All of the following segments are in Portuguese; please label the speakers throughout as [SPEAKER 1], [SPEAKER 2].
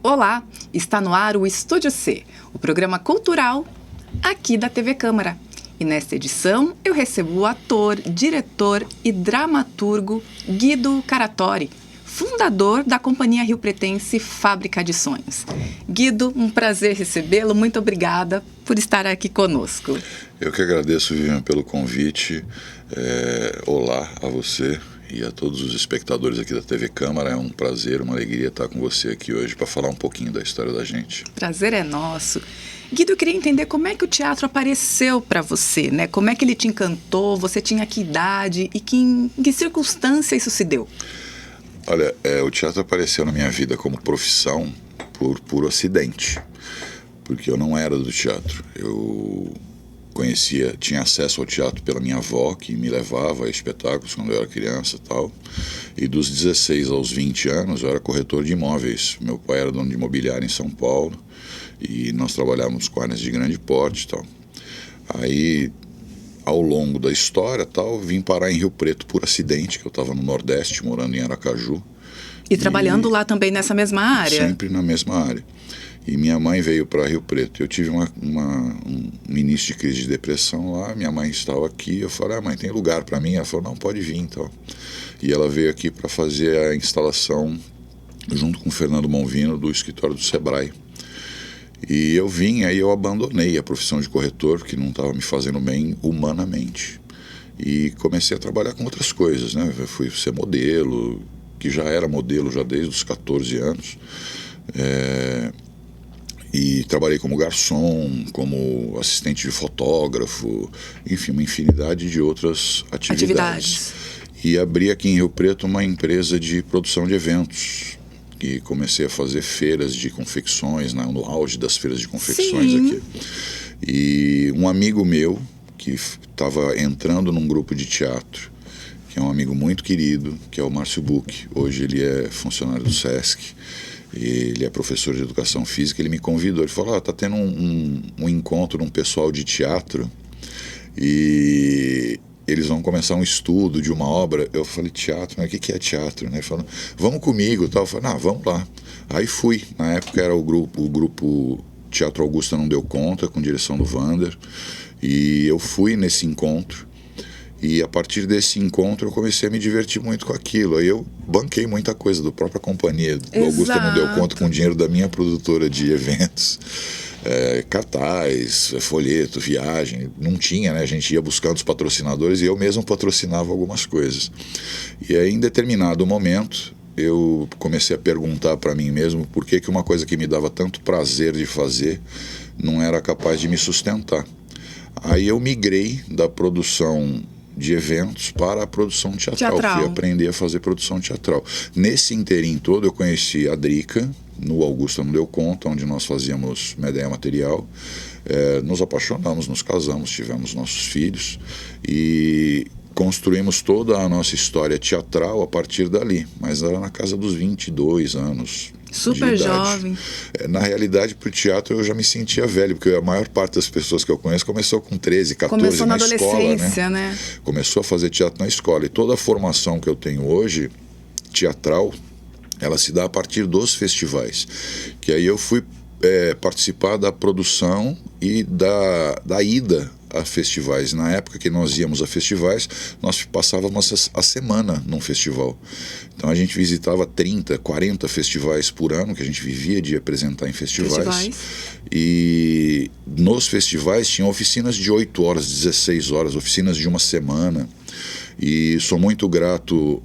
[SPEAKER 1] Olá, está no ar o Estúdio C, o programa cultural aqui da TV Câmara. E nesta edição eu recebo o ator, diretor e dramaturgo Guido Caratori, fundador da companhia riopretense Fábrica de Sonhos. Guido, um prazer recebê-lo, muito obrigada por estar aqui conosco.
[SPEAKER 2] Eu que agradeço, Vivian, pelo convite. Olá a você e a todos os espectadores aqui da TV Câmara. É um prazer, uma alegria estar com você aqui hoje para falar um pouquinho da história da gente.
[SPEAKER 1] Prazer é nosso. Guido, eu queria entender como é que o teatro apareceu para você, né? Como é que ele te encantou, você tinha que idade e em que circunstância isso se deu?
[SPEAKER 2] Olha, o teatro apareceu na minha vida como profissão por puro acidente, porque eu não era do teatro. Eu tinha acesso ao teatro pela minha avó, que me levava a espetáculos quando eu era criança e tal. E dos 16 aos 20 anos eu era corretor de imóveis. Meu pai era dono de imobiliária em São Paulo e nós trabalhávamos com áreas de grande porte e tal. Aí, ao longo da história tal, vim parar em Rio Preto por acidente, que eu estava no Nordeste, morando em Aracaju.
[SPEAKER 1] E trabalhando lá também nessa mesma área?
[SPEAKER 2] Sempre na mesma área. E minha mãe veio para Rio Preto. Eu tive um início de crise de depressão lá, minha mãe estava aqui, eu falei, mãe, tem lugar para mim? Ela falou, não, pode vir, então. E ela veio aqui para fazer a instalação, junto com o Fernando Monvino, do escritório do Sebrae. E eu vim, aí eu abandonei a profissão de corretor, que não estava me fazendo bem humanamente. E comecei a trabalhar com outras coisas, né? Eu fui ser modelo, que já era modelo já desde os 14 anos. E trabalhei como garçom, como assistente de fotógrafo, enfim, uma infinidade de outras atividades. E abri aqui em Rio Preto uma empresa de produção de eventos. E comecei a fazer feiras de confecções, né, no auge das feiras de confecções. Sim. Aqui. E um amigo meu, que estava entrando num grupo de teatro, que é um amigo muito querido, que é o Márcio Buch. Hoje ele é funcionário do Sesc, ele é professor de educação física. Ele me convidou, ele falou, tá tendo um encontro num pessoal de teatro e eles vão começar um estudo de uma obra. Eu falei, teatro? Mas o que é teatro? Ele falou, vamos comigo. Eu falei, vamos lá. Aí fui. Na época era o grupo Teatro Augusta Não Deu Conta, com direção do Vander. E eu fui nesse encontro. E a partir desse encontro eu comecei a me divertir muito com aquilo. Aí eu banquei muita coisa da própria companhia. Do Augusta Não Deu Conta, com o dinheiro da minha produtora de eventos. Cartaz, folheto, viagem, não tinha, né? A gente ia buscando os patrocinadores e eu mesmo patrocinava algumas coisas. E aí, em determinado momento, eu comecei a perguntar para mim mesmo por que uma coisa que me dava tanto prazer de fazer não era capaz de me sustentar. Aí eu migrei da produção de eventos para a produção teatral. Fui aprender a fazer produção teatral. Nesse inteirinho todo eu conheci a Drica, no Augusta Não Deu Conta, onde nós fazíamos Medeia Material. Nos apaixonamos, nos casamos, tivemos nossos filhos e construímos toda a nossa história teatral a partir dali, mas era na casa dos 22 anos.
[SPEAKER 1] Super jovem.
[SPEAKER 2] Na realidade, para o teatro eu já me sentia velho, porque a maior parte das pessoas que eu conheço começou com 13, 14
[SPEAKER 1] começou
[SPEAKER 2] na
[SPEAKER 1] adolescência,
[SPEAKER 2] escola,
[SPEAKER 1] né?
[SPEAKER 2] Começou a fazer teatro na escola. E toda a formação que eu tenho hoje, teatral, ela se dá a partir dos festivais. Que aí eu fui participar da produção e da ida a festivais. Na época que nós íamos a festivais, nós passávamos a semana num festival. Então a gente visitava 30, 40 festivais por ano, que a gente vivia de apresentar em festivais. E nos festivais tinham oficinas de 8 horas, 16 horas, oficinas de uma semana. E sou muito grato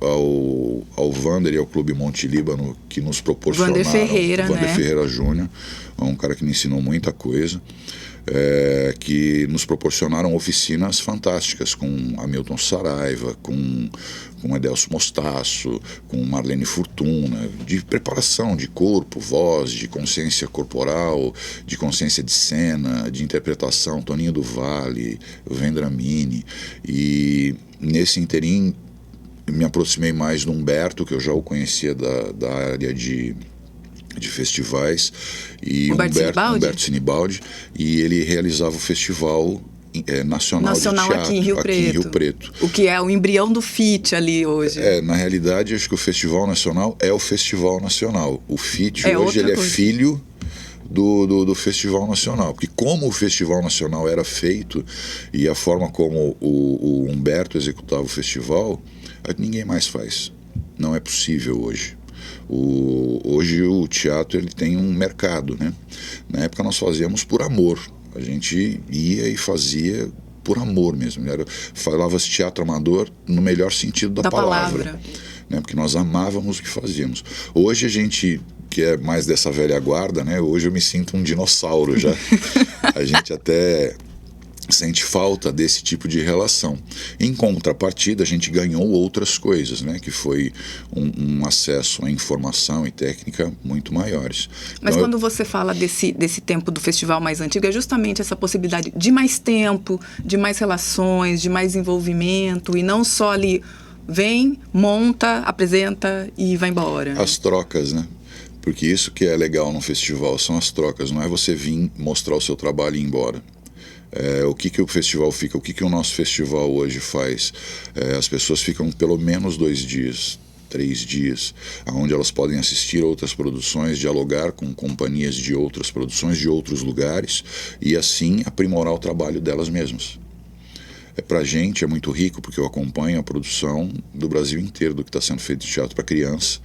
[SPEAKER 2] ao Vander e ao Clube Monte Líbano, que nos proporcionaram.
[SPEAKER 1] Vander Ferreira,
[SPEAKER 2] Vander Ferreira Júnior, é um cara que me ensinou muita coisa. Que nos proporcionaram oficinas fantásticas com Hamilton Saraiva, com Adelso Mostaço, com Marlene Fortuna, de preparação de corpo, voz, de consciência corporal, de consciência de cena, de interpretação, Toninho do Vale, Vendramini. E nesse inteirinho me aproximei mais do Humberto, que eu já o conhecia da área de festivais, e Humberto Sinibaldi, e ele realizava o festival nacional de teatro
[SPEAKER 1] aqui em Rio Preto. O que é o embrião do FIT ali hoje.
[SPEAKER 2] Na realidade, acho que o Festival Nacional é o Festival Nacional. O FIT hoje ele é filho do Festival Nacional. Porque como o Festival Nacional era feito e a forma como o Humberto executava o festival, ninguém mais faz. Não é possível hoje. Hoje o teatro ele tem um mercado, né? Na época nós fazíamos por amor. A gente ia e fazia por amor mesmo. Falava-se teatro amador no melhor sentido da palavra. Né? Porque nós amávamos o que fazíamos. Hoje a gente, que é mais dessa velha guarda, né? Hoje eu me sinto um dinossauro já. A gente até sente falta desse tipo de relação. Em contrapartida, a gente ganhou outras coisas, né? Que foi um acesso à informação e técnica muito maiores.
[SPEAKER 1] Mas então, quando você fala desse tempo do festival mais antigo, é justamente essa possibilidade de mais tempo, de mais relações, de mais envolvimento, e não só ali vem, monta, apresenta e vai embora.
[SPEAKER 2] As trocas, né? Porque isso que é legal no festival, são as trocas, não é você vir mostrar o seu trabalho e ir embora. O que o festival fica, o que o nosso festival hoje faz? As pessoas ficam pelo menos 2 dias, 3 dias, onde elas podem assistir outras produções, dialogar com companhias de outras produções, de outros lugares, e assim aprimorar o trabalho delas mesmas. Pra gente é muito rico, porque eu acompanho a produção do Brasil inteiro, do que está sendo feito de teatro para criança,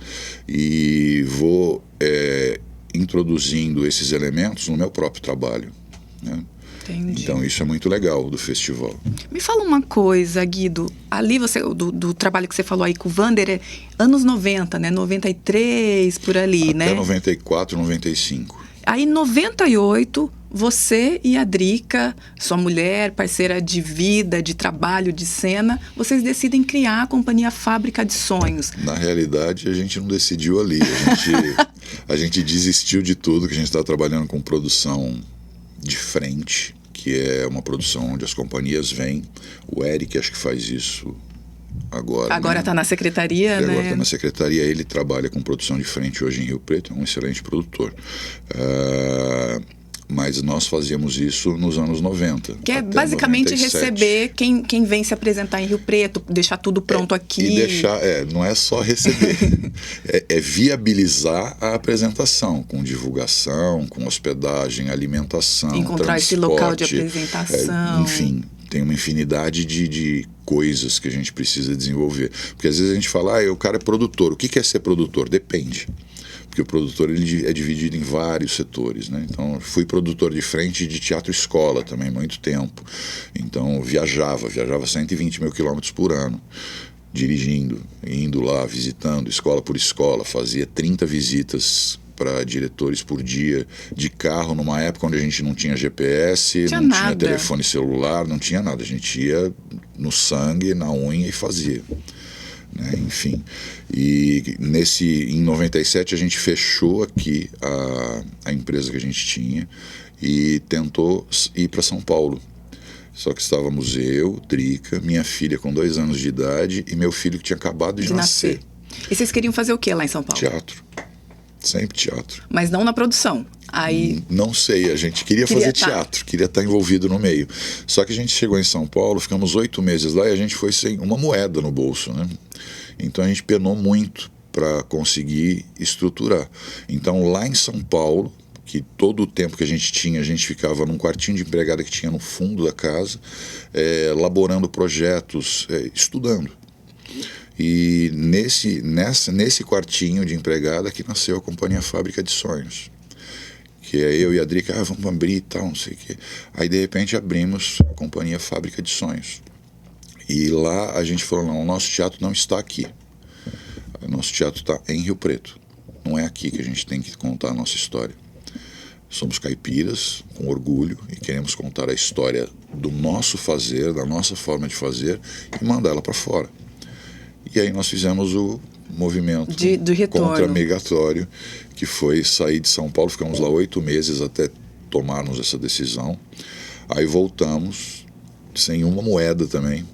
[SPEAKER 2] e vou introduzindo esses elementos no meu próprio trabalho, né?
[SPEAKER 1] Entendi.
[SPEAKER 2] Então isso é muito legal do festival.
[SPEAKER 1] Me fala uma coisa, Guido. Ali você, do trabalho que você falou aí com o Vander, é anos 90, né? 93, por ali,
[SPEAKER 2] até
[SPEAKER 1] né?
[SPEAKER 2] 94, 95.
[SPEAKER 1] Aí em 98, você e a Drica, sua mulher, parceira de vida, de trabalho, de cena, vocês decidem criar a companhia Fábrica de Sonhos.
[SPEAKER 2] Na realidade, a gente não decidiu ali. A gente desistiu de tudo, que a gente está trabalhando com produção de frente, que é uma produção onde as companhias vêm. O Eric acho que faz isso agora.
[SPEAKER 1] Agora está na secretaria, né?
[SPEAKER 2] Agora está na secretaria. Ele trabalha com produção de frente hoje em Rio Preto, é um excelente produtor. Mas nós fazíamos isso nos anos 90.
[SPEAKER 1] Que é basicamente
[SPEAKER 2] 97.
[SPEAKER 1] Receber quem vem se apresentar em Rio Preto, deixar tudo pronto aqui.
[SPEAKER 2] E deixar, não é só receber, é viabilizar a apresentação, com divulgação, com hospedagem, alimentação,
[SPEAKER 1] encontrar esse local de apresentação.
[SPEAKER 2] Enfim, tem uma infinidade de coisas que a gente precisa desenvolver. Porque às vezes a gente fala, o cara é produtor. O que é ser produtor? Depende. Porque o produtor ele é dividido em vários setores, né? Então, fui produtor de frente de teatro-escola também, muito tempo. Então, viajava 120 mil quilômetros por ano, dirigindo, indo lá, visitando, escola por escola, fazia 30 visitas para diretores por dia, de carro, numa época onde a gente não tinha GPS, não tinha telefone celular, não tinha nada. A gente ia no sangue, na unha e fazia. Enfim, e em 97 a gente fechou aqui a empresa que a gente tinha e tentou ir para São Paulo. Só que estávamos eu, Drica, minha filha com 2 anos de idade e meu filho que tinha acabado de nascer.
[SPEAKER 1] E vocês queriam fazer o que lá em São Paulo?
[SPEAKER 2] Teatro. Sempre teatro.
[SPEAKER 1] Mas não na produção? Aí...
[SPEAKER 2] Não sei, a gente queria fazer teatro, queria estar envolvido no meio. Só que a gente chegou em São Paulo, ficamos 8 meses lá e a gente foi sem uma moeda no bolso, né? Então a gente penou muito para conseguir estruturar. Então lá em São Paulo, que todo o tempo que a gente tinha, a gente ficava num quartinho de empregada que tinha no fundo da casa, elaborando projetos, estudando. E nesse quartinho de empregada que nasceu a companhia Fábrica de Sonhos. Que é eu e a Drica, vamos abrir e tal, não sei o quê. Aí de repente abrimos a companhia Fábrica de Sonhos. E lá a gente falou, não, o nosso teatro não está aqui. O nosso teatro está em Rio Preto. Não é aqui que a gente tem que contar a nossa história. Somos caipiras, com orgulho, e queremos contar a história do nosso fazer, da nossa forma de fazer, e mandar ela para fora. E aí nós fizemos o movimento contra-migratório, que foi sair de São Paulo, ficamos lá 8 meses até tomarmos essa decisão. Aí voltamos, sem uma moeda também,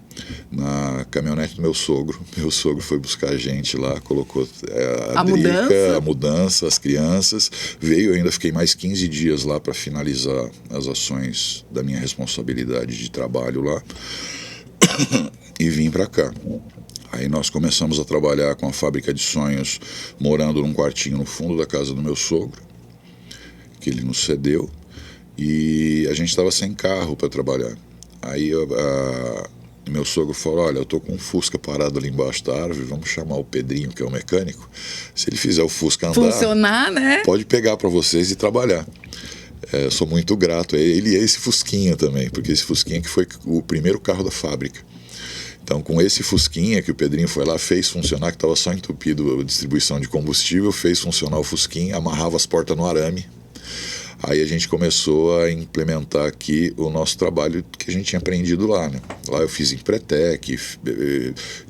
[SPEAKER 2] na caminhonete do meu sogro. Meu sogro foi buscar a gente lá, colocou
[SPEAKER 1] A
[SPEAKER 2] Drica,
[SPEAKER 1] mudança?
[SPEAKER 2] a mudança, as crianças. Veio, eu ainda fiquei mais 15 dias lá para finalizar as ações da minha responsabilidade de trabalho lá. E vim para cá. Aí nós começamos a trabalhar com a Fábrica de Sonhos, morando num quartinho no fundo da casa do meu sogro, que ele nos cedeu. E a gente estava sem carro para trabalhar. Aí meu sogro falou: olha, eu tô com um Fusca parado ali embaixo da árvore, vamos chamar o Pedrinho, que é o mecânico. Se ele fizer o Fusca andar,
[SPEAKER 1] Funcionar, né?
[SPEAKER 2] pode pegar para vocês e trabalhar. Sou muito grato a ele e a esse Fusquinha também, porque esse Fusquinha que foi o primeiro carro da fábrica. Então, com esse Fusquinha que o Pedrinho foi lá, fez funcionar, que estava só entupido a distribuição de combustível, fez funcionar o Fusquinha, amarrava as portas no arame. Aí a gente começou a implementar aqui o nosso trabalho que a gente tinha aprendido lá, né? Lá eu fiz Empretec,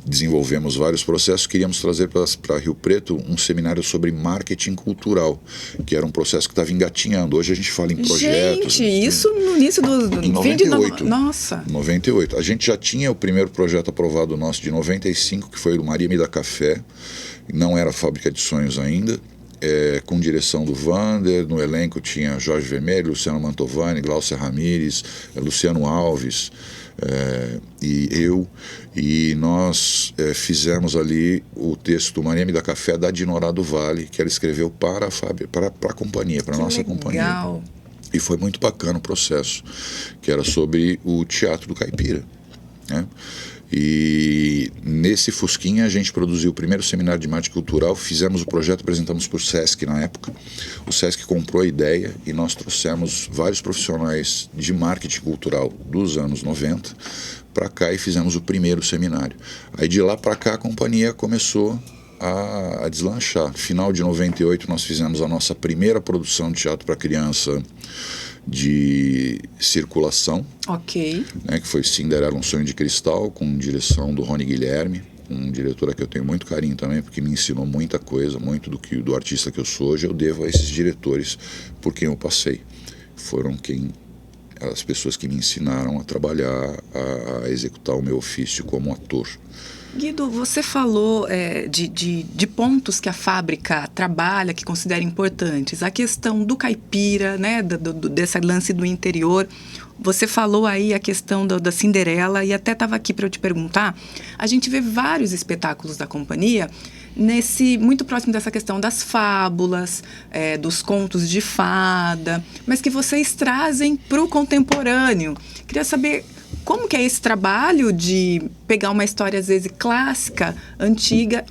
[SPEAKER 2] desenvolvemos vários processos, queríamos trazer para Rio Preto um seminário sobre marketing cultural, que era um processo que estava engatinhando. Hoje a gente fala em projetos.
[SPEAKER 1] Gente, isso no início do
[SPEAKER 2] Em
[SPEAKER 1] fim de
[SPEAKER 2] 98.
[SPEAKER 1] Nossa.
[SPEAKER 2] 98. A gente já tinha o primeiro projeto aprovado nosso de 95, que foi o Maria Me Dá Café. Não era Fábrica de Sonhos ainda. Com direção do Vander, no elenco tinha Jorge Vermelho, Luciano Mantovani, Glaucia Ramires, Luciano Alves e eu, e nós fizemos ali o texto do Maria Me Dá Café da Dinorá do Vale, que ela escreveu para a companhia, para a nossa companhia. E foi muito bacana o processo, que era sobre o teatro do caipira, né? E nesse Fusquinha a gente produziu o primeiro seminário de marketing cultural, fizemos o projeto, apresentamos para o Sesc na época. O Sesc comprou a ideia e nós trouxemos vários profissionais de marketing cultural dos anos 90 para cá e fizemos o primeiro seminário. Aí de lá para cá a companhia começou a deslanchar. Final de 98 nós fizemos a nossa primeira produção de teatro para criança de circulação, né, que foi Cinderela, um Sonho de Cristal, com direção do Rony Guilherme, um diretor a que eu tenho muito carinho também, porque me ensinou muita coisa, muito do artista que eu sou hoje eu devo a esses diretores por quem eu passei. Foram as pessoas que me ensinaram a trabalhar, a executar o meu ofício como ator.
[SPEAKER 1] Guido, você falou de pontos que a fábrica trabalha, que considera importantes. A questão do caipira, né, desse lance do interior. Você falou aí a questão da Cinderela, e até estava aqui para eu te perguntar. A gente vê vários espetáculos da companhia muito próximo dessa questão das fábulas, dos contos de fada, mas que vocês trazem para o contemporâneo. Queria saber como que é esse trabalho de pegar uma história, às vezes, clássica, antiga,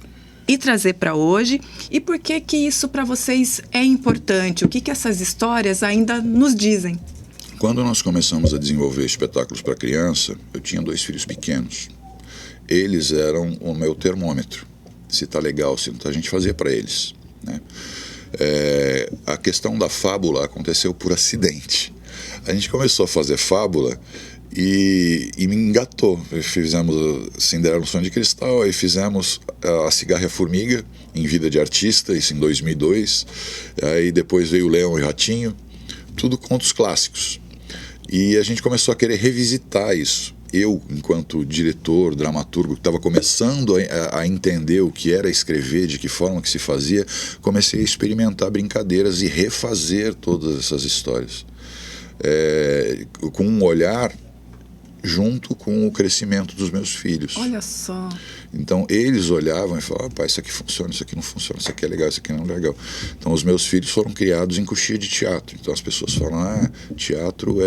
[SPEAKER 1] e trazer para hoje, e por que isso para vocês é importante? O que essas histórias ainda nos dizem?
[SPEAKER 2] Quando nós começamos a desenvolver espetáculos para criança, eu tinha 2 filhos pequenos. Eles eram o meu termômetro. Se tá legal, se não tá, a gente fazia para eles, né? A questão da fábula aconteceu por acidente. A gente começou a fazer fábula e me engatou. Fizemos Cinderela, um Sonho de Cristal, aí fizemos a Cigarra e a Formiga, em Vida de Artista, isso em 2002. Aí depois veio o Leão e o Ratinho, tudo contos clássicos. E a gente começou a querer revisitar isso. Eu, enquanto diretor, dramaturgo, que estava começando a entender o que era escrever, de que forma que se fazia, comecei a experimentar brincadeiras e refazer todas essas histórias. Com um olhar junto com o crescimento dos meus filhos.
[SPEAKER 1] Olha só.
[SPEAKER 2] Então eles olhavam e falavam: pai, isso aqui funciona, isso aqui não funciona, isso aqui é legal, isso aqui não é legal. Então os meus filhos foram criados em coxia de teatro. Então as pessoas falam: teatro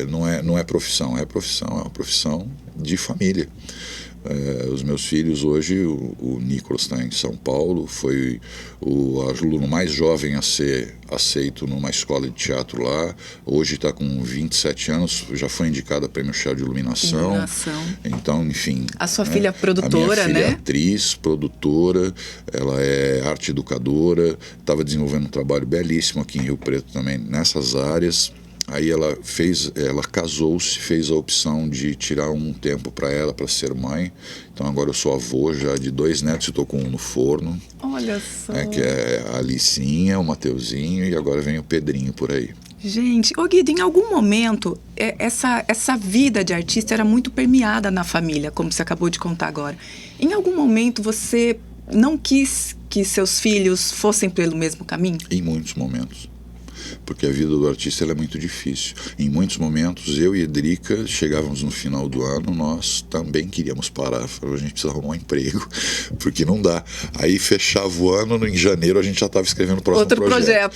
[SPEAKER 2] não é profissão, é uma profissão de família. Os meus filhos hoje, o Nicolas está em São Paulo, foi o aluno mais jovem a ser aceito numa escola de teatro lá, hoje está com 27 anos, já foi indicado a Prêmio Chá de Iluminação. Então, enfim.
[SPEAKER 1] A sua filha é produtora,
[SPEAKER 2] a minha filha
[SPEAKER 1] né?
[SPEAKER 2] É atriz, produtora, ela é arte educadora, estava desenvolvendo um trabalho belíssimo aqui em Rio Preto também nessas áreas. Aí ela casou-se, fez a opção de tirar um tempo para ela, para ser mãe. Então agora eu sou avô já de 2 netos e estou com um no forno.
[SPEAKER 1] Olha só.
[SPEAKER 2] Que é a Alicinha, o Mateuzinho, e agora vem o Pedrinho por aí.
[SPEAKER 1] Gente, ô Guido, em algum momento, essa vida de artista era muito permeada na família, como você acabou de contar agora. Em algum momento você não quis que seus filhos fossem pelo mesmo caminho?
[SPEAKER 2] Em muitos momentos. Porque a vida do artista ela é muito difícil. Em muitos momentos, eu e a Drica chegávamos no final do ano, nós também queríamos parar. A gente precisa arrumar um emprego, porque não dá. Aí fechava o ano, em janeiro a gente já estava escrevendo o próximo projeto.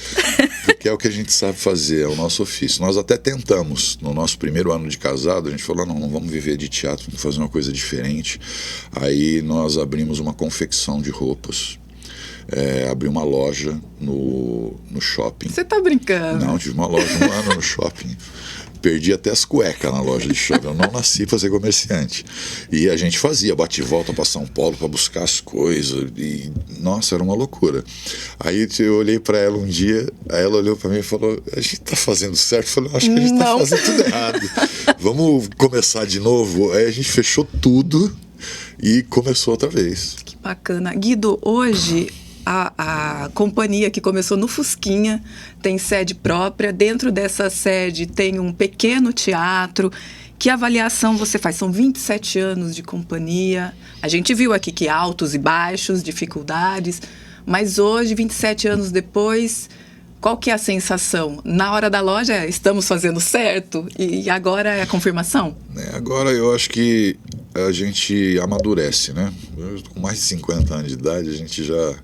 [SPEAKER 2] Porque é o que a gente sabe fazer, é o nosso ofício. Nós até tentamos, no nosso primeiro ano de casado, a gente falou, não vamos viver de teatro, vamos fazer uma coisa diferente. Aí nós abrimos uma confecção de roupas. Abri uma loja no shopping.
[SPEAKER 1] Você tá brincando?
[SPEAKER 2] Não, tive uma loja 1 ano no shopping. Perdi até as cuecas na loja de shopping. Eu não nasci para ser comerciante. E a gente fazia bate e volta para São Paulo para buscar as coisas. E, nossa, era uma loucura. Aí eu olhei para ela um dia, aí ela olhou para mim e falou, a gente tá fazendo certo? Eu falei, acho que a gente tá fazendo tudo errado. Vamos começar de novo? Aí a gente fechou tudo e começou outra vez.
[SPEAKER 1] Que bacana. Guido, hoje a companhia que começou no Fusquinha tem sede própria. Dentro dessa sede tem um pequeno teatro. Que avaliação você faz? São 27 anos de companhia. A gente viu aqui que altos e baixos, dificuldades. Mas hoje, 27 anos depois, qual que é a sensação? Na hora da loja, estamos fazendo certo? E agora é a confirmação?
[SPEAKER 2] Agora eu acho que a gente amadurece, né? Com mais de 50 anos de idade, a gente já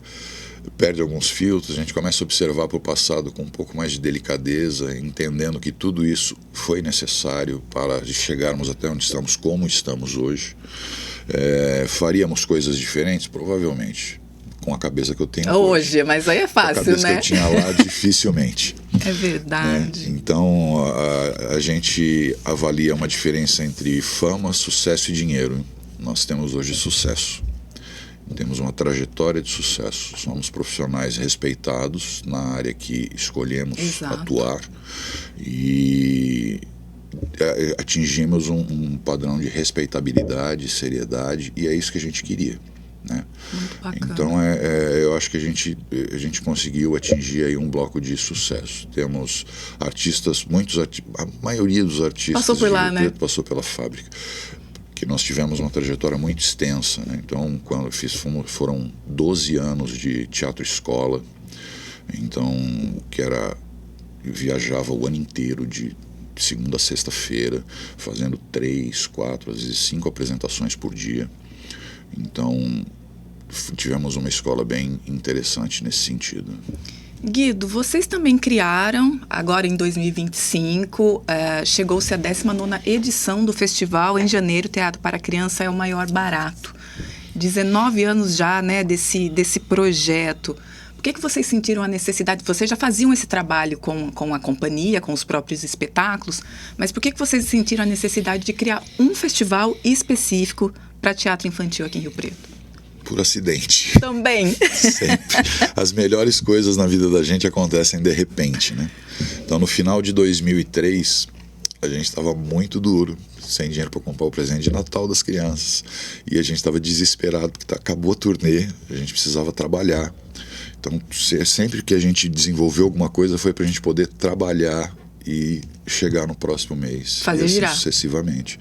[SPEAKER 2] perde alguns filtros, a gente começa a observar para o passado com um pouco mais de delicadeza, entendendo que tudo isso foi necessário para chegarmos até onde estamos, como estamos hoje. Faríamos coisas diferentes? Provavelmente. Com a cabeça que eu tenho
[SPEAKER 1] hoje, mas aí é fácil,
[SPEAKER 2] né? Com a cabeça
[SPEAKER 1] né?
[SPEAKER 2] que eu tinha lá, dificilmente.
[SPEAKER 1] É verdade.
[SPEAKER 2] Então, a gente avalia uma diferença entre fama, sucesso e dinheiro. Nós temos hoje sucesso. Temos uma trajetória de sucesso. Somos profissionais respeitados na área que escolhemos atuar. E atingimos um padrão de respeitabilidade, seriedade, e é isso que a gente queria. Né? Então eu acho que a gente conseguiu atingir aí um bloco de sucesso. Temos artistas, a maioria dos artistas
[SPEAKER 1] passou por lá, né?
[SPEAKER 2] Passou pela fábrica, que nós tivemos uma trajetória muito extensa, né? Então quando eu fiz, foram 12 anos de teatro escola, então viajava o ano inteiro de segunda a sexta-feira, fazendo 3, 4, às vezes 5 apresentações por dia. Então, tivemos uma escola bem interessante nesse sentido.
[SPEAKER 1] Guido, vocês também criaram, agora em 2025, chegou-se a 19ª edição do festival. Em janeiro, Teatro para Criança é o Maior Barato. 19 anos já, né, desse projeto. Por que vocês sentiram a necessidade? Vocês já faziam esse trabalho com a companhia, com os próprios espetáculos, mas por que vocês sentiram a necessidade de criar um festival específico para teatro infantil aqui em Rio Preto?
[SPEAKER 2] Por acidente.
[SPEAKER 1] Também.
[SPEAKER 2] Sempre. As melhores coisas na vida da gente acontecem de repente, né? Então, no final de 2003, a gente estava muito duro, sem dinheiro para comprar o presente de Natal das crianças. E a gente estava desesperado, porque acabou a turnê, a gente precisava trabalhar. Então, sempre que a gente desenvolveu alguma coisa, foi para a gente poder trabalhar e chegar no próximo mês.
[SPEAKER 1] Fazer girar.
[SPEAKER 2] Sucessivamente.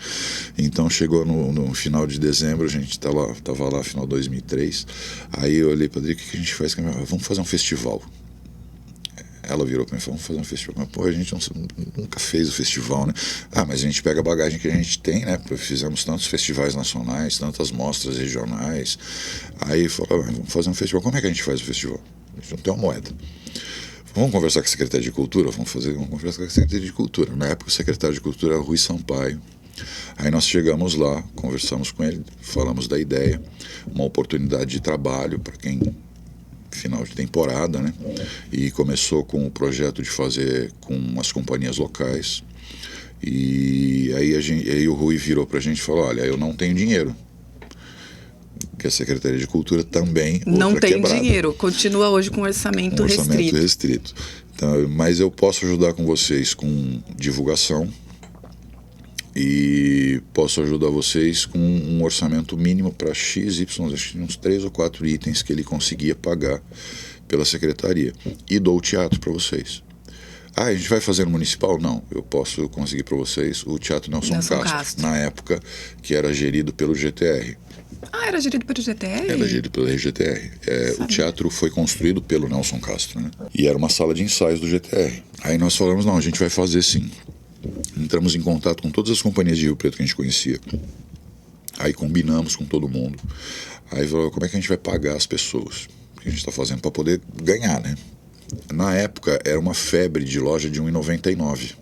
[SPEAKER 2] Então, chegou no final de dezembro, a gente estava lá, final de 2003. Aí eu olhei para a Drica, o que a gente faz? Vamos fazer um festival. Ela virou para mim e falou, vamos fazer um festival. Mas, pô, a gente nunca fez o festival, né? Mas a gente pega a bagagem que a gente tem, né? Fizemos tantos festivais nacionais, tantas mostras regionais. Aí falou, vamos fazer um festival. Como é que a gente faz o festival? A gente não tem uma moeda. Vamos conversar com a Secretaria de Cultura? Vamos conversar com a Secretaria de Cultura. Na época, o secretário de Cultura era Rui Sampaio. Aí nós chegamos lá, conversamos com ele, falamos da ideia, uma oportunidade de trabalho para quem... final de temporada, né? E começou com o projeto de fazer com as companhias locais. E aí o Rui virou pra gente e falou, olha, eu não tenho dinheiro. Que a Secretaria de Cultura também
[SPEAKER 1] não tem
[SPEAKER 2] quebrada.
[SPEAKER 1] Dinheiro, continua hoje com orçamento restrito.
[SPEAKER 2] Então, mas eu posso ajudar com vocês com divulgação e posso ajudar vocês com um orçamento mínimo para XY, acho que uns 3 ou 4 itens que ele conseguia pagar pela secretaria. E dou o teatro para vocês. a gente vai fazer no Municipal? Não, eu posso conseguir para vocês o Teatro Nelson Castro, na época que era gerido pelo GTR.
[SPEAKER 1] Ah, era gerido pelo GTR?
[SPEAKER 2] Era gerido pelo GTR. O teatro foi construído pelo Nelson Castro, né? E era uma sala de ensaios do GTR. Aí nós falamos, não, a gente vai fazer sim. Entramos em contato com todas as companhias de Rio Preto que a gente conhecia. Aí combinamos com todo mundo. Aí falou, como é que a gente vai pagar as pessoas? O que a gente está fazendo para poder ganhar, né? Na época era uma febre de loja de R$1,99.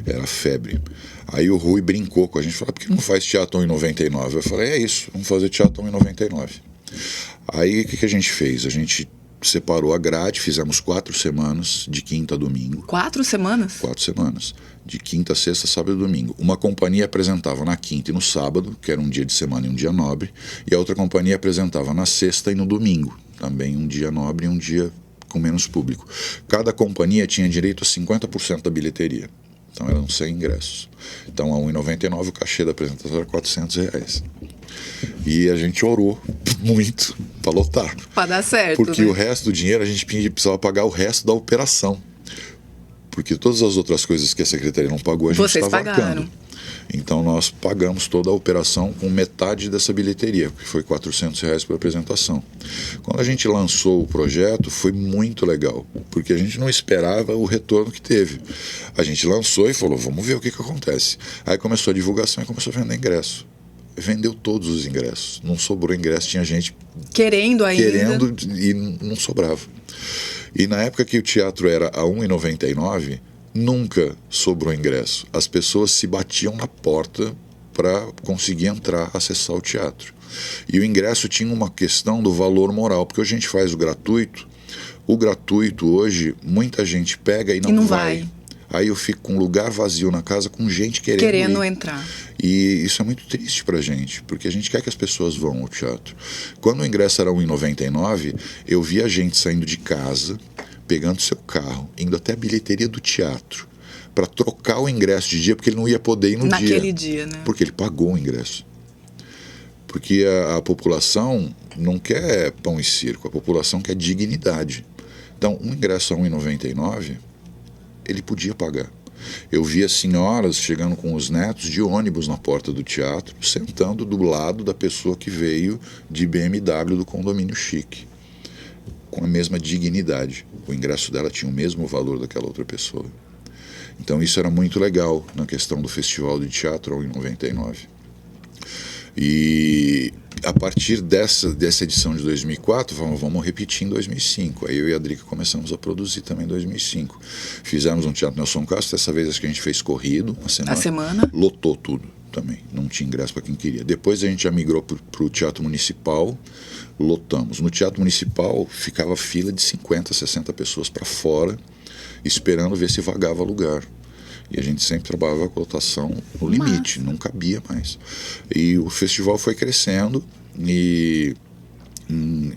[SPEAKER 2] Era febre. Aí o Rui brincou com a gente, falou, por que não faz teatro a R$1,99? Eu falei, é isso, vamos fazer teatro a R$1,99. Aí o que a gente fez? A gente separou a grade, fizemos 4 semanas, de quinta a domingo.
[SPEAKER 1] 4 semanas?
[SPEAKER 2] 4 semanas. De quinta, sexta, sábado e domingo. Uma companhia apresentava na quinta e no sábado, que era um dia de semana e um dia nobre, e a outra companhia apresentava na sexta e no domingo, também um dia nobre e um dia com menos público. Cada companhia tinha direito a 50% da bilheteria. Então eram 100 ingressos. Então a R$1,99 o cachê da apresentação era R$400. E a gente orou muito para lotar.
[SPEAKER 1] Para dar certo.
[SPEAKER 2] Porque
[SPEAKER 1] né?
[SPEAKER 2] o resto do dinheiro a gente precisava pagar o resto da operação. Porque todas as outras coisas que a secretaria não pagou, a gente estava arcando. Então nós pagamos toda a operação com metade dessa bilheteria, que foi R$400 por apresentação. Quando a gente lançou o projeto, foi muito legal, porque a gente não esperava o retorno que teve. A gente lançou e falou, vamos ver o que acontece. Aí começou a divulgação e começou a vender ingresso. Vendeu todos os ingressos, não sobrou ingresso, tinha gente
[SPEAKER 1] querendo
[SPEAKER 2] e não sobrava. E na época que o teatro era a R$1,99, nunca sobrou ingresso. As pessoas se batiam na porta para conseguir entrar, acessar o teatro. E o ingresso tinha uma questão do valor moral, porque hoje a gente faz o gratuito. O gratuito hoje, muita gente pega e não vai. Aí eu fico com um lugar vazio na casa com gente querendo
[SPEAKER 1] entrar.
[SPEAKER 2] E isso é muito triste pra gente, porque a gente quer que as pessoas vão ao teatro. Quando o ingresso era R$1,99, eu via gente saindo de casa, pegando seu carro, indo até a bilheteria do teatro, para trocar o ingresso de dia, porque ele não ia poder ir no
[SPEAKER 1] naquele dia, né?
[SPEAKER 2] Porque ele pagou o ingresso. Porque a população não quer pão e circo, a população quer dignidade. Então, um ingresso a R$1,99, ele podia pagar. Eu via senhoras chegando com os netos de ônibus na porta do teatro, sentando do lado da pessoa que veio de BMW do condomínio chique, com a mesma dignidade. O ingresso dela tinha o mesmo valor daquela outra pessoa. Então isso era muito legal na questão do festival de teatro em 99. E a partir dessa edição de 2004, vamos repetir em 2005. Aí eu e a Drica começamos a produzir também em 2005. Fizemos um Teatro Nelson Castro, dessa vez que a gente fez corrido,
[SPEAKER 1] a semana.
[SPEAKER 2] Lotou tudo também, não tinha ingresso para quem queria. Depois a gente já migrou para o Teatro Municipal, lotamos. No Teatro Municipal ficava fila de 50, 60 pessoas para fora, esperando ver se vagava lugar. E a gente sempre trabalhava com a lotação no limite, não cabia mais. E o festival foi crescendo e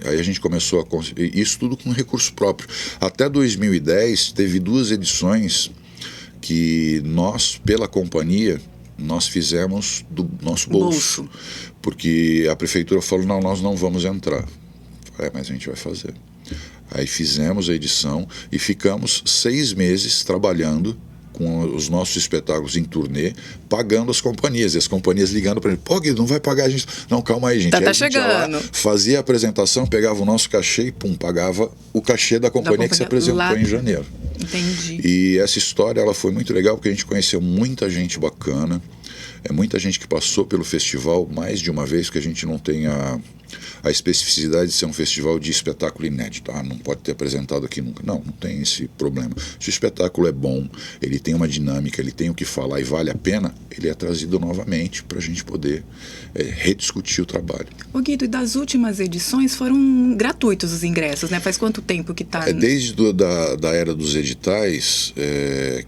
[SPEAKER 2] aí a gente começou a conseguir isso tudo com recurso próprio. Até 2010 teve 2 edições que nós, pela companhia, nós fizemos do nosso bolso. Porque a prefeitura falou, não, nós não vamos entrar. Mas a gente vai fazer. Aí fizemos a edição e ficamos 6 meses trabalhando com os nossos espetáculos em turnê, pagando as companhias, e as companhias ligando para ele, pô, Guido, não vai pagar a gente? Não, calma aí, gente.
[SPEAKER 1] Tá
[SPEAKER 2] aí a gente
[SPEAKER 1] chegando.
[SPEAKER 2] Lá, fazia a apresentação, pegava o nosso cachê e pum, pagava o cachê da companhia que se apresentou lá em janeiro.
[SPEAKER 1] Entendi.
[SPEAKER 2] E essa história, ela foi muito legal, porque a gente conheceu muita gente bacana, muita gente que passou pelo festival mais de uma vez, que a gente não tem a especificidade de ser um festival de espetáculo inédito. Não pode ter apresentado aqui nunca. Não tem esse problema. Se o espetáculo é bom, ele tem uma dinâmica, ele tem o que falar e vale a pena, ele é trazido novamente para a gente poder rediscutir o trabalho.
[SPEAKER 1] Ô Guido, e das últimas edições foram gratuitos os ingressos, né? Faz quanto tempo que está?
[SPEAKER 2] Desde da era dos editais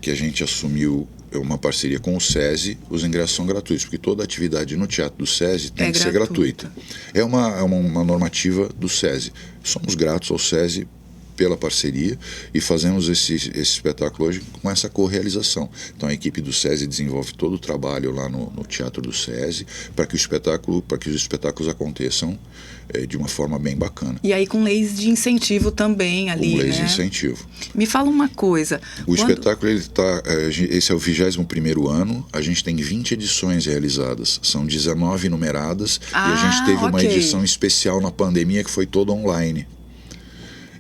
[SPEAKER 2] que a gente assumiu uma parceria com o SESI, os ingressos são gratuitos, porque toda atividade no teatro do SESI tem que ser gratuita. É uma normativa do SESI. Somos gratos ao SESI pela parceria, e fazemos esse espetáculo hoje com essa correalização. Então a equipe do SESI desenvolve todo o trabalho lá no Teatro do SESI para que os espetáculos aconteçam de uma forma bem bacana.
[SPEAKER 1] E aí com leis de incentivo também ali,
[SPEAKER 2] com leis
[SPEAKER 1] né?
[SPEAKER 2] de incentivo.
[SPEAKER 1] Me fala uma coisa.
[SPEAKER 2] O espetáculo, esse é o 21º ano, a gente tem 20 edições realizadas, são 19 numeradas, e a gente teve uma edição especial na pandemia que foi toda online.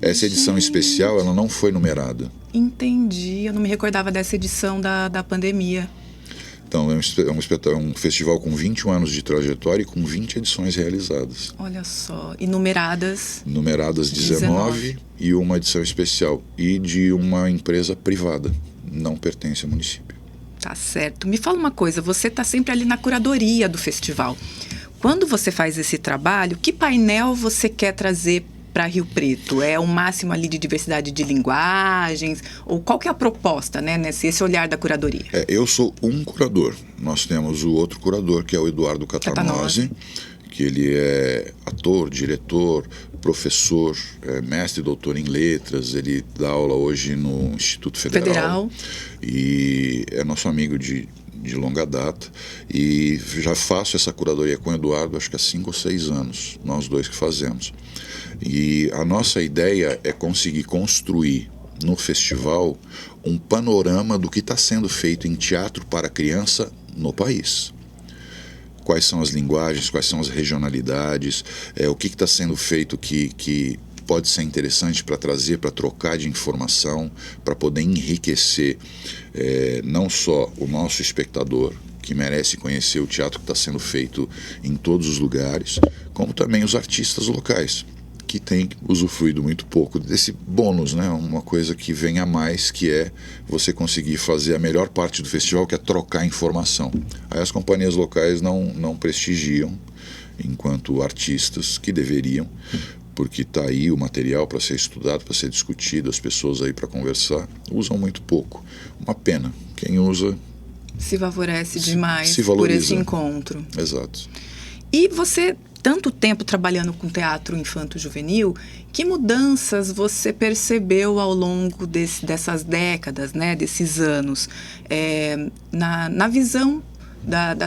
[SPEAKER 2] Essa edição especial, ela não foi numerada.
[SPEAKER 1] Entendi, eu não me recordava dessa edição da pandemia.
[SPEAKER 2] Então, é um festival com 21 anos de trajetória e com 20 edições realizadas.
[SPEAKER 1] Olha só, e numeradas?
[SPEAKER 2] Numeradas 19 e uma edição especial. E de uma empresa privada, não pertence ao município.
[SPEAKER 1] Tá certo. Me fala uma coisa, você está sempre ali na curadoria do festival. Quando você faz esse trabalho, que painel você quer trazer para Rio Preto? É o máximo ali de diversidade de linguagens? Ou qual que é a proposta, né, esse olhar da curadoria?
[SPEAKER 2] Eu sou um curador. Nós temos o outro curador, que é o Eduardo Catanose, que ele é ator, diretor, professor, mestre e doutor em letras. Ele dá aula hoje no Instituto Federal. E é nosso amigo de longa data, e já faço essa curadoria com o Eduardo acho que há 5 ou 6 anos, nós dois que fazemos. E a nossa ideia é conseguir construir no festival um panorama do que está sendo feito em teatro para criança no país. Quais são as linguagens, quais são as regionalidades, o que está sendo feito que pode ser interessante para trazer, para trocar de informação, para poder enriquecer não só o nosso espectador, que merece conhecer o teatro que está sendo feito em todos os lugares, como também os artistas locais, que têm usufruído muito pouco desse bônus, né? Uma coisa que vem a mais, que é você conseguir fazer a melhor parte do festival, que é trocar informação. Aí as companhias locais não prestigiam, enquanto artistas que deveriam, porque está aí o material para ser estudado, para ser discutido, as pessoas aí para conversar, usam muito pouco. Uma pena. Quem usa
[SPEAKER 1] se favorece demais
[SPEAKER 2] se valoriza
[SPEAKER 1] por esse encontro.
[SPEAKER 2] Exato.
[SPEAKER 1] E você, tanto tempo trabalhando com teatro infanto-juvenil, que mudanças você percebeu ao longo dessas décadas, né, desses anos, na visão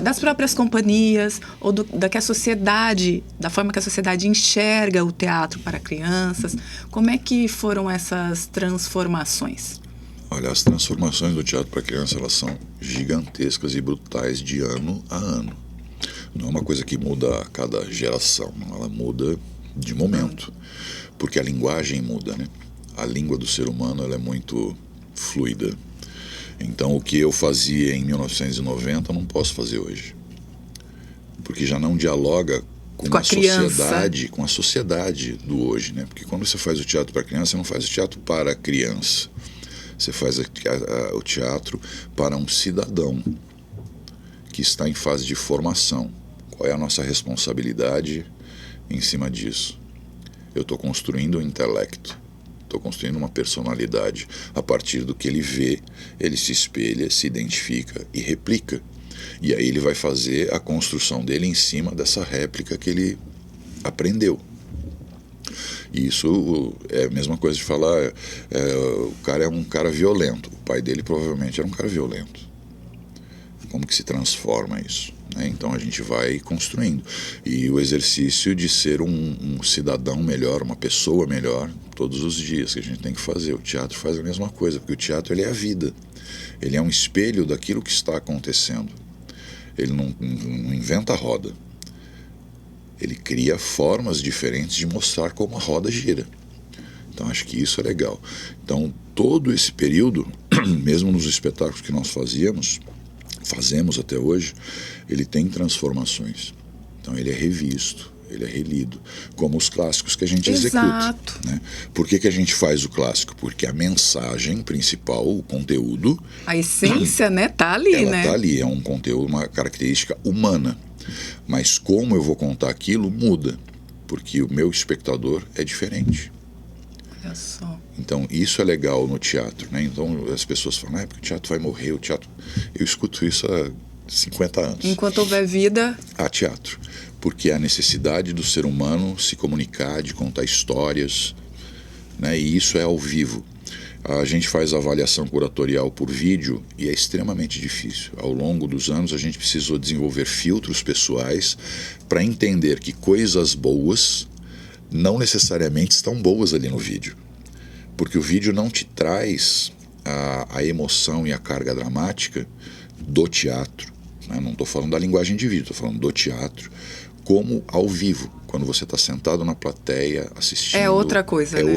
[SPEAKER 1] das próprias companhias, ou da forma que a sociedade enxerga o teatro para crianças? Como é que foram essas transformações?
[SPEAKER 2] Olha, as transformações do teatro para criança, elas são gigantescas e brutais de ano a ano. Não é uma coisa que muda a cada geração, ela muda de momento, porque a linguagem muda, né? A língua do ser humano, ela é muito fluida. Então, o que eu fazia em 1990, eu não posso fazer hoje, porque já não dialoga com a sociedade, com a sociedade do hoje, né? Porque quando você faz o teatro para criança, você não faz o teatro para a criança, você faz o teatro para um cidadão que está em fase de formação. Qual é a nossa responsabilidade em cima disso? Eu estou construindo um intelecto, estou construindo uma personalidade. A partir do que ele vê, ele se espelha, se identifica e replica. E aí ele vai fazer a construção dele em cima dessa réplica que ele aprendeu. E isso é a mesma coisa de falar, o cara é um cara violento. O pai dele provavelmente era um cara violento. Como que se transforma isso? Então a gente vai construindo. E o exercício de ser um cidadão melhor, uma pessoa melhor, todos os dias que a gente tem que fazer. O teatro faz a mesma coisa, porque o teatro ele é a vida. Ele é um espelho daquilo que está acontecendo. Ele não inventa a roda. Ele cria formas diferentes de mostrar como a roda gira. Então acho que isso é legal. Então todo esse período, mesmo nos espetáculos que nós fazemos até hoje, ele tem transformações. Então ele é revisto, ele é relido, como os clássicos que a gente executa. Né? Por que a gente faz o clássico? Porque a mensagem principal, o conteúdo...
[SPEAKER 1] A essência, né? Tá ali,
[SPEAKER 2] ela
[SPEAKER 1] né?
[SPEAKER 2] Tá ali, é um conteúdo, uma característica humana. Mas como eu vou contar aquilo muda, porque o meu espectador é diferente.
[SPEAKER 1] Olha só.
[SPEAKER 2] Então isso é legal no teatro, né? Então as pessoas falam, porque o teatro vai morrer, o teatro... Eu escuto isso há 50 anos.
[SPEAKER 1] Enquanto houver vida...
[SPEAKER 2] Há teatro, porque é a necessidade do ser humano se comunicar, de contar histórias. né? E isso é ao vivo. A gente faz avaliação curatorial por vídeo e é extremamente difícil. Ao longo dos anos a gente precisou desenvolver filtros pessoais para entender que coisas boas não necessariamente estão boas ali no vídeo. Porque o vídeo não te traz a emoção e a carga dramática do teatro, né? Não estou falando da linguagem de vídeo, estou falando do teatro, como ao vivo, quando você está sentado na plateia assistindo.
[SPEAKER 1] É outra coisa, né?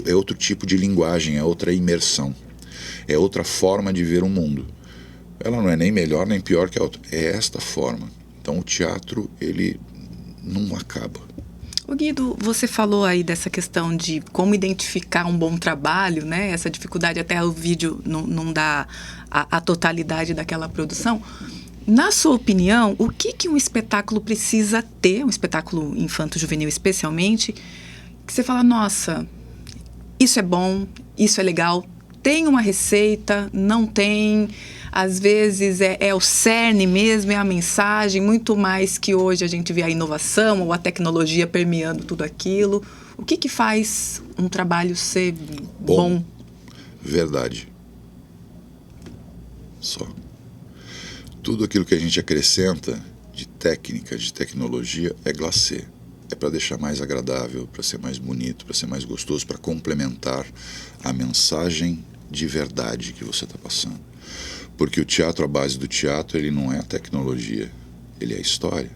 [SPEAKER 2] É outro tipo de linguagem, é outra imersão, é outra forma de ver o mundo. Ela não é nem melhor nem pior que a outra, é esta forma. Então o teatro, ele não acaba.
[SPEAKER 1] Ô Guido, você falou aí dessa questão de como identificar um bom trabalho, né? Essa dificuldade até o vídeo não dá a totalidade daquela produção. Na sua opinião, o que um espetáculo precisa ter, um espetáculo infanto-juvenil especialmente, que você fala, nossa, isso é bom, isso é legal, tem uma receita, não tem, às vezes é o cerne mesmo, é a mensagem, muito mais que hoje a gente vê a inovação ou a tecnologia permeando tudo aquilo. O que faz um trabalho ser bom?
[SPEAKER 2] Verdade. Só. Tudo aquilo que a gente acrescenta de técnica, de tecnologia, é glacê. É para deixar mais agradável, para ser mais bonito, para ser mais gostoso, para complementar a mensagem de verdade que você está passando. Porque o teatro, a base do teatro, ele não é a tecnologia, ele é a história.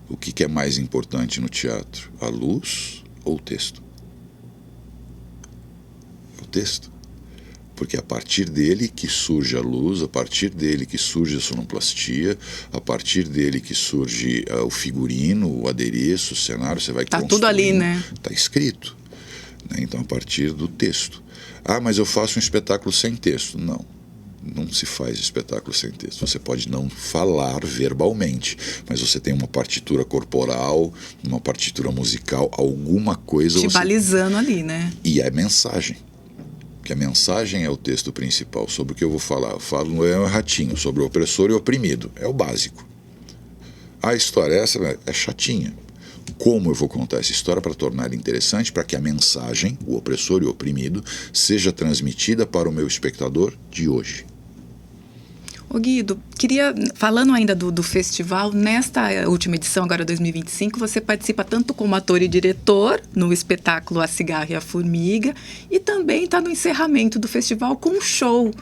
[SPEAKER 2] O que é mais importante no teatro? A luz ou o texto? É o texto. Porque é a partir dele que surge a luz, a partir dele que surge a sonoplastia, a partir dele que surge o figurino, o adereço, o cenário, você vai construindo.
[SPEAKER 1] Tá tudo ali, né?
[SPEAKER 2] Está escrito, né? Então, a partir do texto. Ah, mas eu faço um espetáculo sem texto. Não se faz espetáculo sem texto. Você pode não falar verbalmente, mas você tem uma partitura corporal, uma partitura musical, alguma coisa...
[SPEAKER 1] Te balizando ali, né?
[SPEAKER 2] E é mensagem. Que a mensagem é o texto principal. Sobre o que eu vou falar? Eu falo no ratinho, sobre o opressor e o oprimido. É o básico. A história essa é chatinha. Como eu vou contar essa história para tornar ela interessante, para que a mensagem, o opressor e o oprimido, seja transmitida para o meu espectador de hoje?
[SPEAKER 1] Ô Guido, falando ainda do festival, nesta última edição, agora 2025, você participa tanto como ator e diretor no espetáculo A Cigarra e a Formiga, e também está no encerramento do festival com um show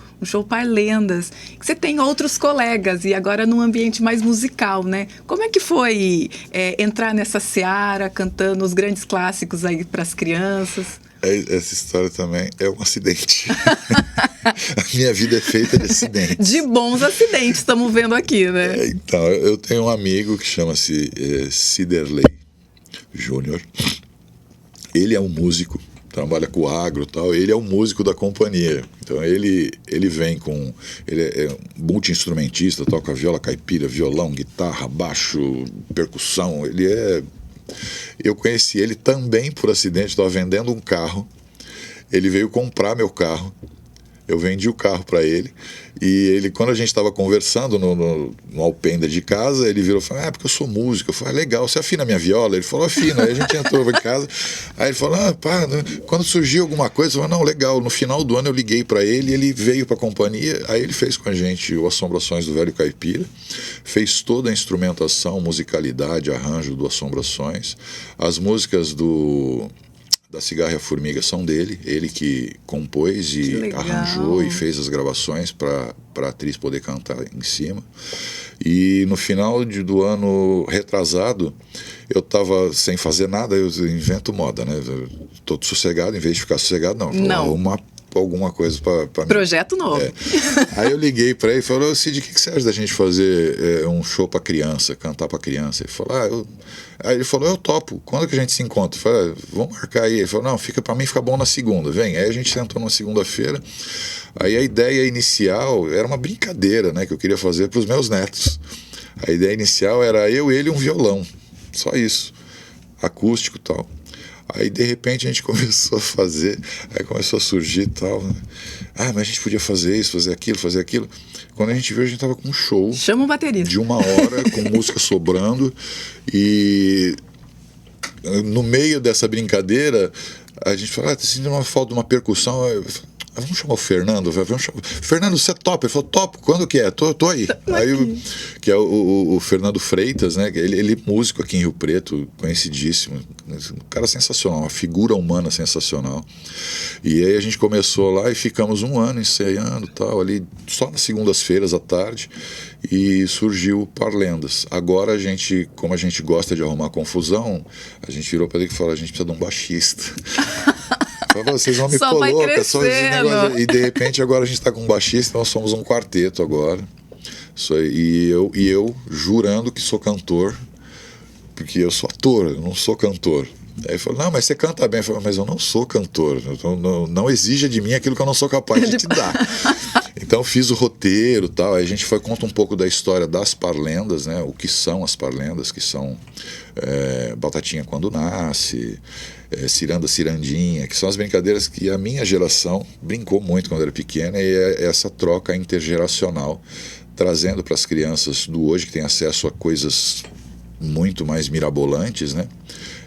[SPEAKER 1] Parlendas, que você tem outros colegas, e agora num ambiente mais musical, né? Como é que foi entrar nessa seara, cantando os grandes clássicos aí para as crianças?
[SPEAKER 2] Essa história também é um acidente. A minha vida é feita de acidentes.
[SPEAKER 1] De bons acidentes, estamos vendo aqui, né?
[SPEAKER 2] Então, eu tenho um amigo que chama-se Ciderley Júnior. Ele é um músico, trabalha com agro e tal. Ele é um músico da companhia. Então, ele vem com... Ele é multi-instrumentista, toca viola caipira, violão, guitarra, baixo, percussão. Eu conheci ele também por acidente, estava vendendo um carro, ele veio comprar meu carro, eu vendi o carro para ele, e quando a gente estava conversando no alpendre de casa, ele virou e falou, porque eu sou músico. Eu falei, legal, você afina minha viola? Ele falou, afina. Aí a gente entrou em casa, aí ele falou, quando surgiu alguma coisa, eu falei, não, legal. No final do ano eu liguei para ele, ele veio para a companhia, aí ele fez com a gente o Assombrações do Velho Caipira, fez toda a instrumentação, musicalidade, arranjo do Assombrações, as músicas da Cigarra e a Formiga são dele, ele que compôs e arranjou e fez as gravações para a atriz poder cantar em cima. E no final do ano retrasado, eu estava sem fazer nada, eu invento moda, né? Tô sossegado, em vez de ficar sossegado, não. Alguma coisa para
[SPEAKER 1] projeto novo.
[SPEAKER 2] Aí eu liguei para ele e falei, Cid, o que você acha da gente fazer um show para criança, cantar para criança? Ele falou, Aí ele falou, eu topo, quando que a gente se encontra? Eu falei, vamos marcar aí. Ele falou, não, para mim fica bom na segunda, vem. Aí a gente sentou na segunda-feira, aí a ideia inicial era uma brincadeira, né, que eu queria fazer para os meus netos. A ideia inicial era eu, ele e um violão, só isso, acústico e tal. Aí, de repente, a gente começou a fazer, aí começou a surgir e tal. Né? Mas a gente podia fazer isso, fazer aquilo. Quando a gente viu, a gente estava com um show.
[SPEAKER 1] Chama o baterista.
[SPEAKER 2] De 1 hora, com música sobrando. E no meio dessa brincadeira, a gente falou, tá sentindo uma falta de uma percussão. Vamos chamar o Fernando, Fernando, você topa? Ele falou, topo, quando que é? Tô aí. Aí que é o Fernando Freitas, né? Ele é músico aqui em Rio Preto, conhecidíssimo, um cara sensacional, uma figura humana sensacional. E aí a gente começou lá e ficamos um ano ensaiando tal, ali só nas segundas-feiras à tarde, e surgiu o Parlendas. Agora como a gente gosta de arrumar confusão, a gente virou para ele e falou, a gente precisa de um baixista. Vocês vão me
[SPEAKER 1] só
[SPEAKER 2] pôr
[SPEAKER 1] vai
[SPEAKER 2] louca, só esse negócio.
[SPEAKER 1] crescendo.
[SPEAKER 2] E de repente agora a gente está com um baixista, nós somos um quarteto agora. E eu jurando que sou cantor, porque eu sou ator, eu não sou cantor. Aí ele falou, não, mas você canta bem. Eu falei, mas eu não sou cantor, não exija de mim aquilo que eu não sou capaz de te dar. Então fiz o roteiro e tal, aí a gente conta um pouco da história das parlendas, né? O que são as parlendas, que são Batatinha Quando Nasce, Ciranda Cirandinha, que são as brincadeiras que a minha geração brincou muito quando era pequena, e é essa troca intergeracional, trazendo para as crianças do hoje, que têm acesso a coisas muito mais mirabolantes, né?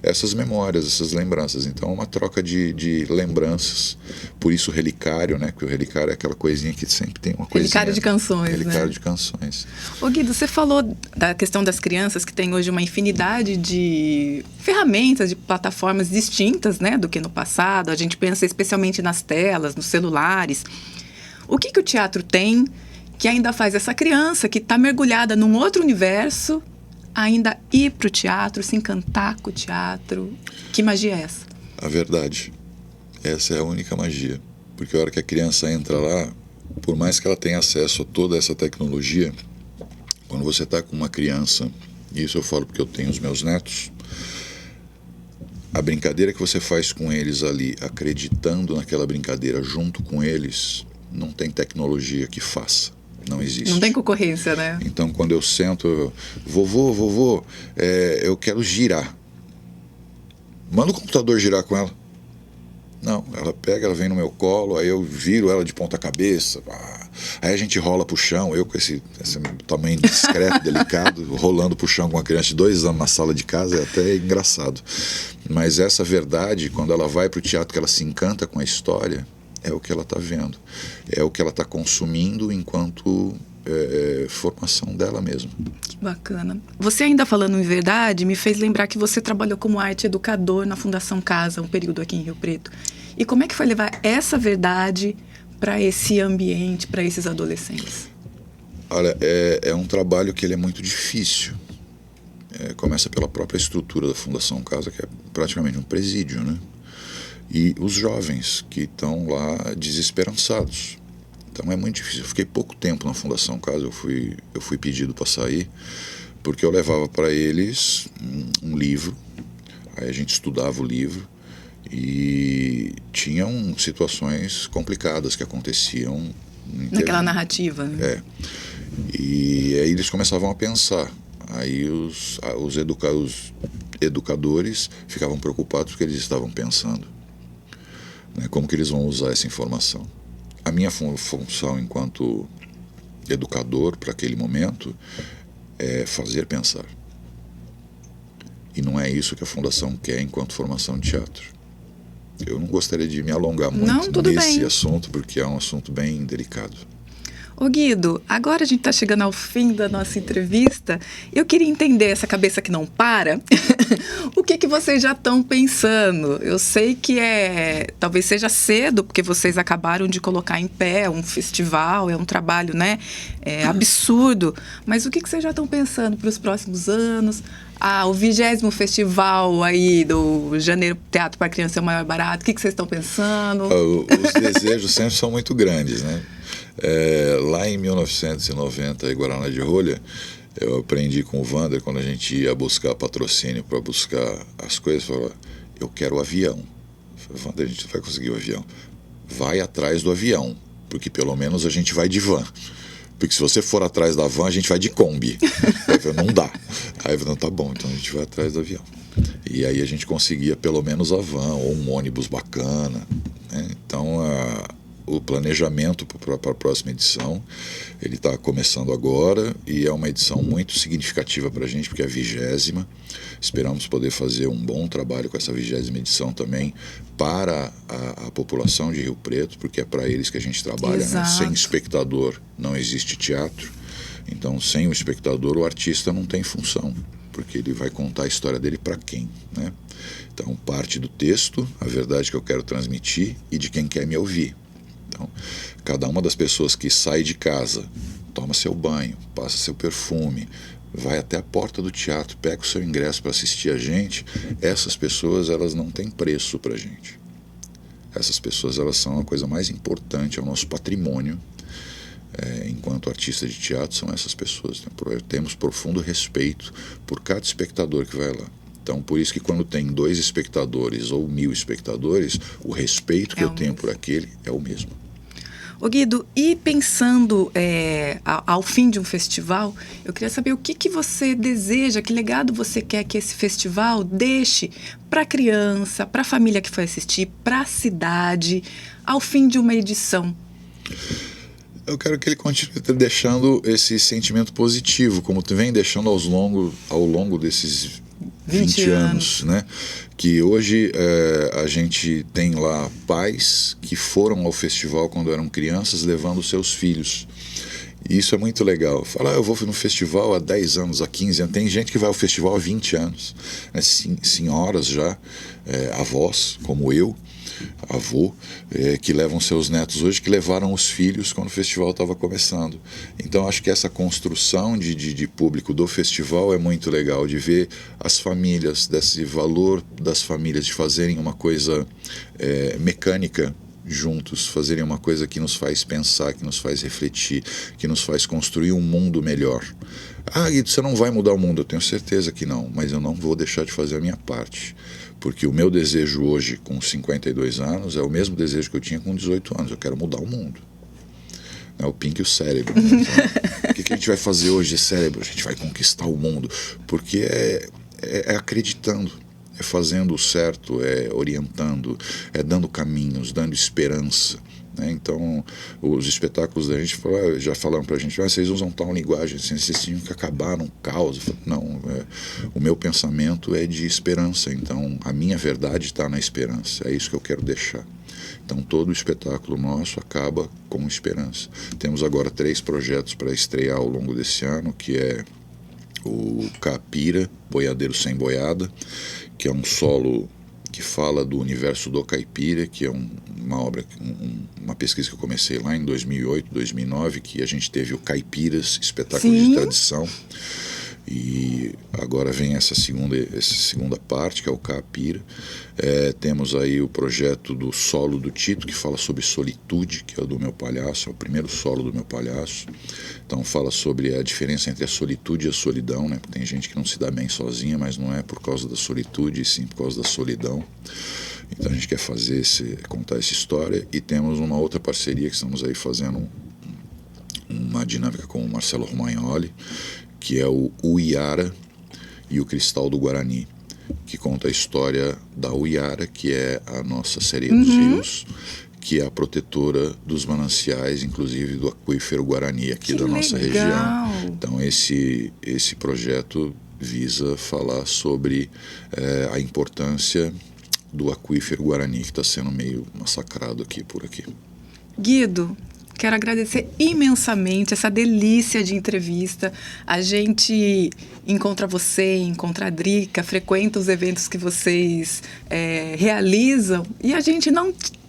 [SPEAKER 2] Essas memórias, essas lembranças. Então é uma troca de lembranças. Por isso o relicário, né? Porque o relicário é aquela coisinha que sempre tem uma coisinha.
[SPEAKER 1] Relicário de canções,
[SPEAKER 2] relicário,
[SPEAKER 1] né?
[SPEAKER 2] de canções.
[SPEAKER 1] Ô Guido, você falou da questão das crianças, que tem hoje uma infinidade de ferramentas, de plataformas distintas, né, do que no passado. A gente pensa especialmente nas telas, nos celulares. O que o teatro tem que ainda faz essa criança que está mergulhada num outro universo ainda ir para o teatro, se encantar com o teatro? Que magia é essa?
[SPEAKER 2] A verdade. Essa é a única magia. Porque a hora que a criança entra lá, por mais que ela tenha acesso a toda essa tecnologia, quando você está com uma criança, e isso eu falo porque eu tenho os meus netos, a brincadeira que você faz com eles ali, acreditando naquela brincadeira junto com eles, não tem tecnologia que faça. Não existe.
[SPEAKER 1] Não tem concorrência, né?
[SPEAKER 2] Então, quando eu sento, vovô, eu quero girar. Manda o computador girar com ela. Não, ela pega, ela vem no meu colo, aí eu viro ela de ponta cabeça, aí a gente rola pro chão, eu com esse tamanho discreto, delicado, rolando pro chão com uma criança de 2 anos na sala de casa, é até engraçado. Mas essa verdade, quando ela vai pro teatro, que ela se encanta com a história, é o que ela está vendo, é o que ela está consumindo enquanto formação dela mesma.
[SPEAKER 1] Que bacana. Você ainda falando em verdade, me fez lembrar que você trabalhou como arte educador na Fundação Casa, um período aqui em Rio Preto. E como é que foi levar essa verdade para esse ambiente, para esses adolescentes?
[SPEAKER 2] Olha, é um trabalho que ele é muito difícil. Começa pela própria estrutura da Fundação Casa, que é praticamente um presídio, né? E os jovens que estão lá desesperançados. Então é muito difícil. Eu fiquei pouco tempo na Fundação Casa, eu fui pedido para sair, porque eu levava para eles um livro, aí a gente estudava o livro, e tinham situações complicadas que aconteciam.
[SPEAKER 1] Naquela narrativa, né?
[SPEAKER 2] E aí eles começavam a pensar. Aí os educadores ficavam preocupados porque eles estavam pensando. Como que eles vão usar essa informação? A minha função enquanto educador para aquele momento é fazer pensar. E não é isso que a Fundação quer enquanto formação de teatro. Eu não gostaria de me alongar muito nesse assunto, porque é um assunto bem delicado.
[SPEAKER 1] Ô Guido, agora a gente está chegando ao fim da nossa entrevista. Eu queria entender essa cabeça que não para. O que vocês já estão pensando? Eu sei que talvez seja cedo, porque vocês acabaram de colocar em pé um festival, é um trabalho, né, absurdo. Mas o que vocês já estão pensando para os próximos anos? O 20º festival aí do Janeiro Teatro para Criança é o Maior Barato. O que vocês estão pensando?
[SPEAKER 2] Os desejos sempre são muito grandes, né? Lá em 1990, em Guaraná de Rolha, eu aprendi com o Wander, quando a gente ia buscar patrocínio para buscar as coisas, falava, eu quero o avião. Eu falei, Wander, a gente vai conseguir o avião. Vai atrás do avião, porque pelo menos a gente vai de van. Porque se você for atrás da van, a gente vai de Kombi. Aí eu falei, não dá. Aí eu falei, não, tá bom, então a gente vai atrás do avião. E aí a gente conseguia pelo menos a van, ou um ônibus bacana, né? Então o planejamento para a próxima edição. Ele está começando agora e é uma edição muito significativa para a gente, porque é a 20ª. Esperamos poder fazer um bom trabalho com essa 20ª edição também para a população de Rio Preto, porque é para eles que a gente trabalha, né? Sem espectador não existe teatro. Então, sem o espectador, o artista não tem função, porque ele vai contar a história dele para quem, né? Então, parte do texto, a verdade que eu quero transmitir e de quem quer me ouvir. Então, cada uma das pessoas que sai de casa, toma seu banho, passa seu perfume, vai até a porta do teatro, pega o seu ingresso para assistir a gente, essas pessoas, elas não têm preço para a gente. Essas pessoas, elas são a coisa mais importante, é o nosso patrimônio. Enquanto artista de teatro, são essas pessoas. Temos profundo respeito por cada espectador que vai lá. Então, por isso que quando tem 2 espectadores ou 1000 espectadores, o respeito que eu tenho por aquele é o mesmo.
[SPEAKER 1] Ô Guido, e pensando ao fim de um festival, eu queria saber o que você deseja, que legado você quer que esse festival deixe para a criança, para a família que foi assistir, para a cidade, ao fim de uma edição.
[SPEAKER 2] Eu quero que ele continue deixando esse sentimento positivo, como tu vem deixando ao longo desses 20 anos, né? Que hoje a gente tem lá pais que foram ao festival quando eram crianças levando seus filhos. E isso é muito legal. Fala, eu vou no festival há 10 anos, há 15 anos. Tem gente que vai ao festival há 20 anos. Né? Senhoras já, avós, como eu, avô, que levam seus netos hoje, que levaram os filhos quando o festival estava começando. Então acho que essa construção de público do festival é muito legal, de ver as famílias, desse valor das famílias, de fazerem uma coisa mecânica juntos, fazerem uma coisa que nos faz pensar, que nos faz refletir, que nos faz construir um mundo melhor. Ah, Guido, você não vai mudar o mundo, eu tenho certeza que não, mas eu não vou deixar de fazer a minha parte. Porque o meu desejo hoje, com 52 anos, é o mesmo desejo que eu tinha com 18 anos. Eu quero mudar o mundo. É o Pink e o cérebro. Né? Então, o que a gente vai fazer hoje, cérebro? A gente vai conquistar o mundo. Porque é acreditando, é fazendo o certo, é orientando, é dando caminhos, dando esperança. Né? Então, os espetáculos da gente já falaram pra gente, vocês usam tal linguagem, assim, vocês tinham que acabar num caos. Não, o meu pensamento é de esperança, então a minha verdade está na esperança, é isso que eu quero deixar. Então todo o espetáculo nosso acaba com esperança. Temos agora 3 projetos para estrear ao longo desse ano, que é o Caipira, Boiadeiro Sem Boiada, que é um solo que fala do universo do caipira, que é uma obra, uma pesquisa que eu comecei lá em 2008, 2009, que a gente teve o Caipiras, espetáculo de tradição, e agora vem essa segunda parte, que é o Caipira. Temos aí o projeto do solo do Tito, que fala sobre solitude, que é o do meu palhaço, é o primeiro solo do meu palhaço. Então fala sobre a diferença entre a solitude e a solidão, né? Porque tem gente que não se dá bem sozinha, mas não é por causa da solitude, e sim por causa da solidão. Então a gente quer contar essa história, e temos uma outra parceria que estamos aí fazendo uma dinâmica com o Marcelo Romagnoli, que é o Uiara e o Cristal do Guarani, que conta a história da Uiara, que é a nossa sereia dos rios, que é a protetora dos mananciais, inclusive do aquífero Guarani aqui da nossa região. Então esse projeto visa falar sobre a importância do aquífero Guarani, que está sendo meio massacrado por aqui.
[SPEAKER 1] Guido, quero agradecer imensamente essa delícia de entrevista. A gente encontra você, encontra a Drica, frequenta os eventos que vocês realizam, e a gente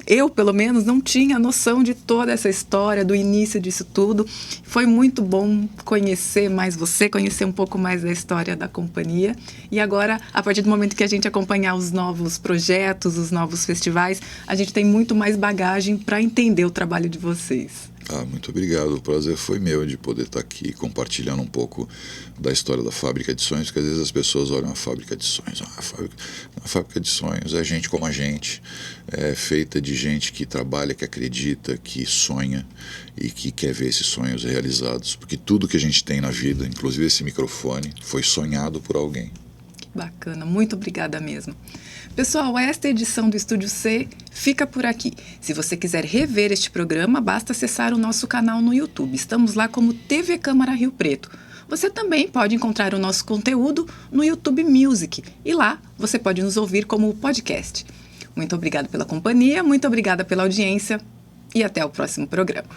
[SPEAKER 1] eu pelo menos não tinha noção de toda essa história, do início disso tudo. Foi muito bom conhecer mais você, conhecer um pouco mais da história da companhia. E agora, a partir do momento que a gente acompanhar os novos projetos, os novos festivais, a gente tem muito mais bagagem para entender o trabalho de vocês.
[SPEAKER 2] Muito obrigado. O prazer foi meu de poder estar aqui compartilhando um pouco da história da Fábrica de Sonhos, porque às vezes as pessoas olham a Fábrica de Sonhos. A Fábrica de Sonhos é gente como a gente, é feita de gente que trabalha, que acredita, que sonha e que quer ver esses sonhos realizados, porque tudo que a gente tem na vida, inclusive esse microfone, foi sonhado por alguém.
[SPEAKER 1] Bacana, muito obrigada mesmo. Pessoal, esta edição do Estúdio C fica por aqui. Se você quiser rever este programa, basta acessar o nosso canal no YouTube. Estamos lá como TV Câmara Rio Preto. Você também pode encontrar o nosso conteúdo no YouTube Music e lá você pode nos ouvir como podcast. Muito obrigada pela companhia, muito obrigada pela audiência e até o próximo programa.